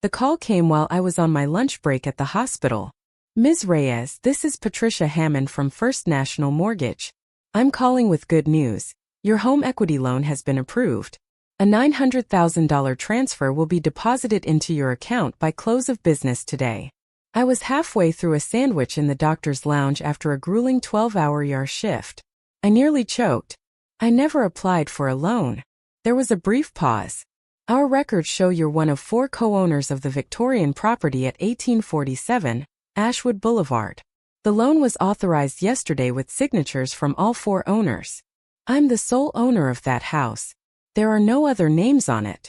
The call came while I was on my lunch break at the hospital. Ms. Reyes, this is Patricia Hammond from First National Mortgage. I'm calling with good news. Your home equity loan has been approved. A $900,000 transfer will be deposited into your account by close of business today. I was halfway through a sandwich in the doctor's lounge after a grueling 12-hour ER shift. I nearly choked. I never applied for a loan. There was a brief pause. Our records show you're one of 4 co-owners of the Victorian property at 1847 Ashwood Boulevard. The loan was authorized yesterday with signatures from all 4 owners. I'm the sole owner of that house. There are no other names on it.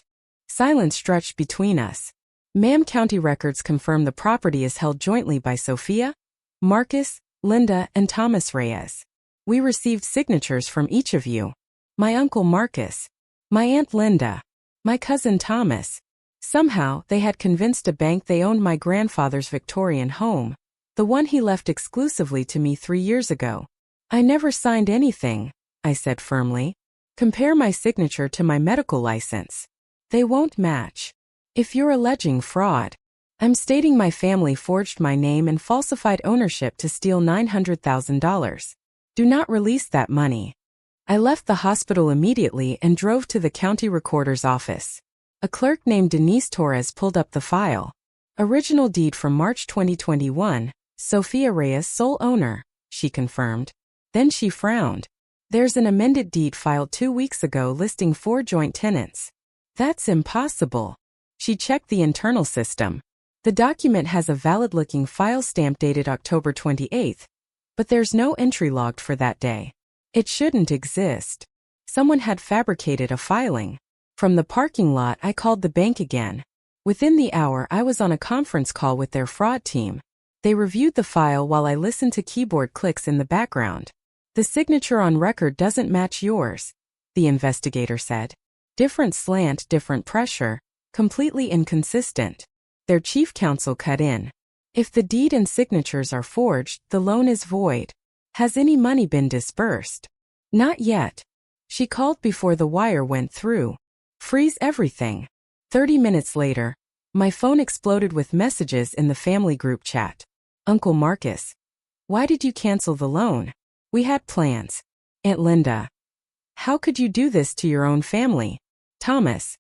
Silence stretched between us. Ma'am, county records confirm the property is held jointly by Sophia, Marcus, Linda, and Thomas Reyes. We received signatures from each of you. My uncle Marcus, my aunt Linda, my cousin Thomas. Somehow, they had convinced a bank they owned my grandfather's Victorian home, the one he left exclusively to me 3 years ago. I never signed anything, I said firmly. Compare my signature to my medical license. They won't match. If you're alleging fraud, I'm stating my family forged my name and falsified ownership to steal $900,000. Do not release that money. I left the hospital immediately and drove to the county recorder's office. A clerk named Denise Torres pulled up the file. Original deed from March 2021, Sophia Reyes sole owner, she confirmed. Then she frowned. There's an amended deed filed 2 weeks ago listing 4 joint tenants. That's impossible. She checked the internal system. The document has a valid-looking file stamp dated October 28th, but there's no entry logged for that day. It shouldn't exist. Someone had fabricated a filing. From the parking lot, I called the bank again. Within the hour, I was on a conference call with their fraud team. They reviewed the file while I listened to keyboard clicks in the background. The signature on record doesn't match yours, the investigator said. Different slant, different pressure. Completely inconsistent. Their chief counsel cut in. If the deed and signatures are forged, the loan is void. Has any money been disbursed? Not yet. She called before the wire went through. Freeze everything. 30 minutes later, my phone exploded with messages in the family group chat. Uncle Marcus. Why did you cancel the loan? We had plans. Aunt Linda. How could you do this to your own family? Thomas.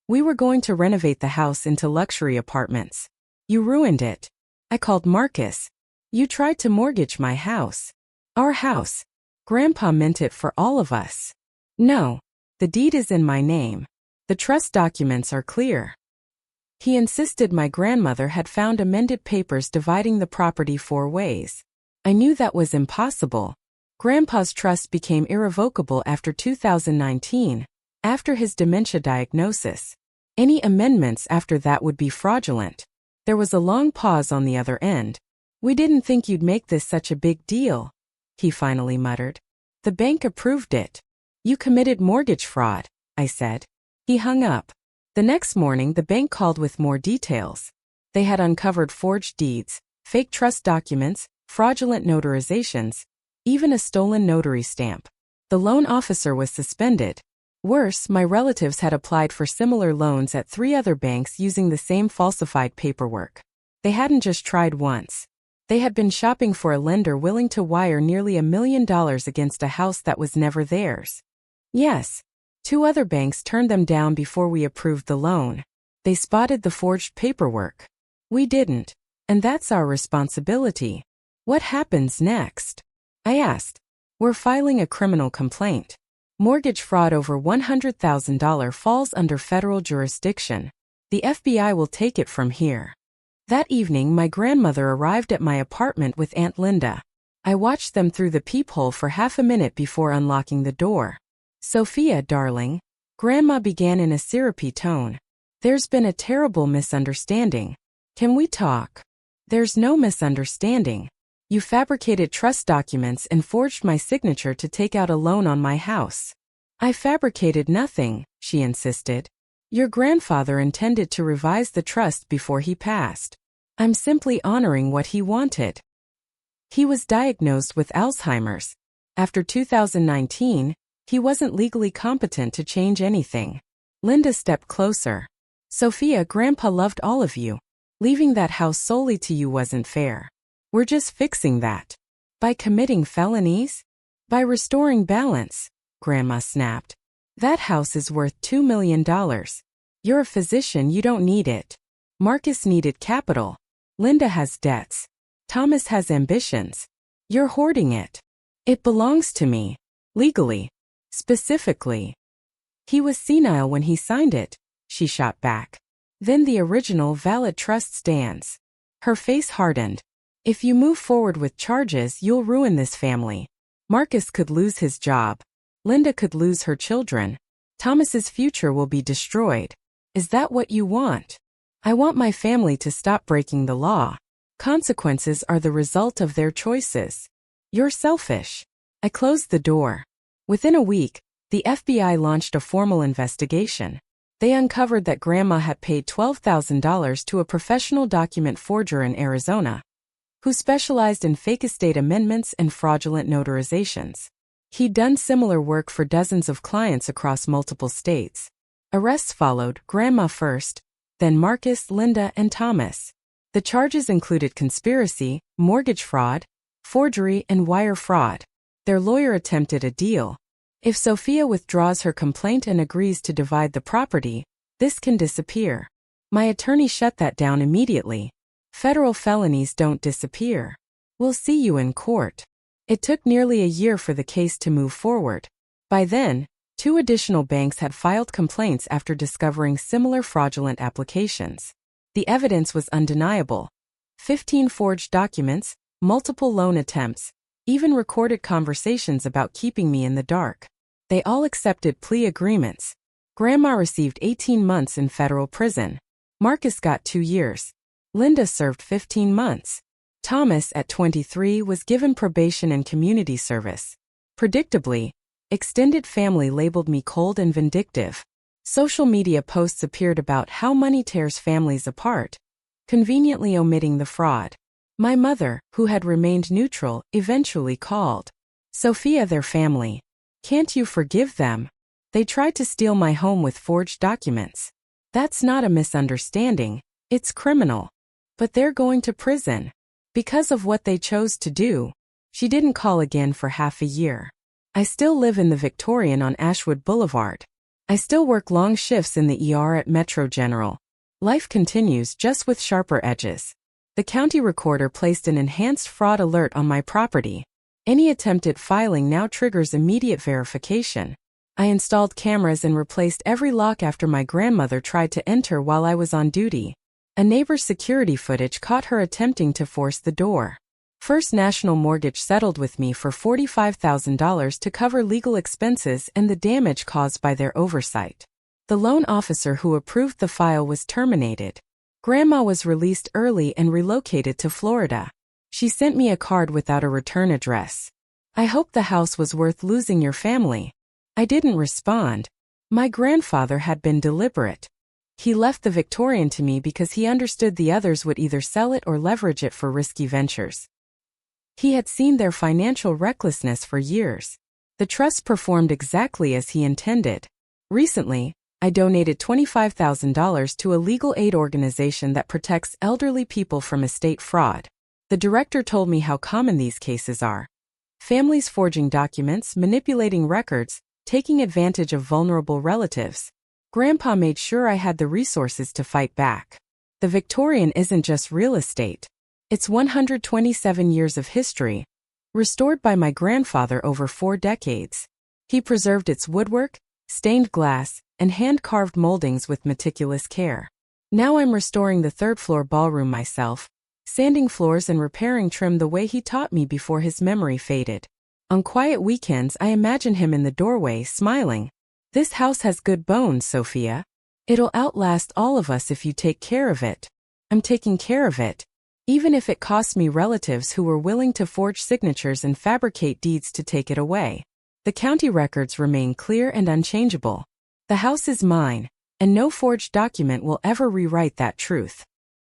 We were going to renovate the house into luxury apartments. You ruined it. I called Marcus. You tried to mortgage my house. Our house. Grandpa meant it for all of us. No. The deed is in my name. The trust documents are clear. He insisted my grandmother had found amended papers dividing the property 4 ways. I knew that was impossible. Grandpa's trust became irrevocable after 2019. After his dementia diagnosis. Any amendments after that would be fraudulent. There was a long pause on the other end. We didn't think you'd make this such a big deal, he finally muttered. The bank approved it. You committed mortgage fraud, I said. He hung up. The next morning the bank called with more details. They had uncovered forged deeds, fake trust documents, fraudulent notarizations, even a stolen notary stamp. The loan officer was suspended. Worse, my relatives had applied for similar loans at 3 other banks using the same falsified paperwork. They hadn't just tried once. They had been shopping for a lender willing to wire nearly $1 million against a house that was never theirs. Yes. 2 other banks turned them down before we approved the loan. They spotted the forged paperwork. We didn't. And that's our responsibility. What happens next? I asked. We're filing a criminal complaint. Mortgage fraud over $100,000 falls under federal jurisdiction. The FBI will take it from here. That evening, my grandmother arrived at my apartment with Aunt Linda. I watched them through the peephole for half a minute before unlocking the door. Sophia, darling, Grandma began in a syrupy tone. There's been a terrible misunderstanding. Can we talk? There's no misunderstanding. You fabricated trust documents and forged my signature to take out a loan on my house. I fabricated nothing, she insisted. Your grandfather intended to revise the trust before he passed. I'm simply honoring what he wanted. He was diagnosed with Alzheimer's. After 2019, he wasn't legally competent to change anything. Linda stepped closer. Sophia, Grandpa loved all of you. Leaving that house solely to you wasn't fair. We're just fixing that. By committing felonies? By restoring balance, Grandma snapped. That house is worth $2 million. You're a physician, you don't need it. Marcus needed capital. Linda has debts. Thomas has ambitions. You're hoarding it. It belongs to me. Legally. Specifically. He was senile when he signed it, she shot back. Then the original valid trust stands. Her face hardened. If you move forward with charges, you'll ruin this family. Marcus could lose his job. Linda could lose her children. Thomas's future will be destroyed. Is that what you want? I want my family to stop breaking the law. Consequences are the result of their choices. You're selfish. I closed the door. Within a week, the FBI launched a formal investigation. They uncovered that Grandma had paid $12,000 to a professional document forger in Arizona, who specialized in fake estate amendments and fraudulent notarizations. He'd done similar work for dozens of clients across multiple states. Arrests followed, Grandma first, then Marcus, Linda, and Thomas. The charges included conspiracy, mortgage fraud, forgery, and wire fraud. Their lawyer attempted a deal. If Sophia withdraws her complaint and agrees to divide the property, this can disappear. My attorney shut that down immediately. Federal felonies don't disappear. We'll see you in court. It took nearly a year for the case to move forward. By then, 2 additional banks had filed complaints after discovering similar fraudulent applications. The evidence was undeniable. 15 forged documents, multiple loan attempts, even recorded conversations about keeping me in the dark. They all accepted plea agreements. Grandma received 18 months in federal prison. Marcus got 2 years. Linda served 15 months. Thomas, at 23, was given probation and community service. Predictably, extended family labeled me cold and vindictive. Social media posts appeared about how money tears families apart, conveniently omitting the fraud. My mother, who had remained neutral, eventually called. Sophia, their family. Can't you forgive them? They tried to steal my home with forged documents. That's not a misunderstanding, it's criminal. But they're going to prison. Because of what they chose to do. She didn't call again for half a year. I still live in the Victorian on Ashwood Boulevard. I still work long shifts in the ER at Metro General. Life continues, just with sharper edges. The county recorder placed an enhanced fraud alert on my property. Any attempted filing now triggers immediate verification. I installed cameras and replaced every lock after my grandmother tried to enter while I was on duty. A neighbor's security footage caught her attempting to force the door. First National Mortgage settled with me for $45,000 to cover legal expenses and the damage caused by their oversight. The loan officer who approved the file was terminated. Grandma was released early and relocated to Florida. She sent me a card without a return address. I hope the house was worth losing your family. I didn't respond. My grandfather had been deliberate. He left the Victorian to me because he understood the others would either sell it or leverage it for risky ventures. He had seen their financial recklessness for years. The trust performed exactly as he intended. Recently, I donated $25,000 to a legal aid organization that protects elderly people from estate fraud. The director told me how common these cases are. Families forging documents, manipulating records, taking advantage of vulnerable relatives. Grandpa made sure I had the resources to fight back. The Victorian isn't just real estate. It's 127 years of history, restored by my grandfather over 4 decades. He preserved its woodwork, stained glass, and hand-carved moldings with meticulous care. Now I'm restoring the 3rd-floor ballroom myself, sanding floors and repairing trim the way he taught me before his memory faded. On quiet weekends, I imagine him in the doorway, smiling. This house has good bones, Sophia. It'll outlast all of us if you take care of it. I'm taking care of it. Even if it costs me relatives who were willing to forge signatures and fabricate deeds to take it away. The county records remain clear and unchangeable. The house is mine, and no forged document will ever rewrite that truth.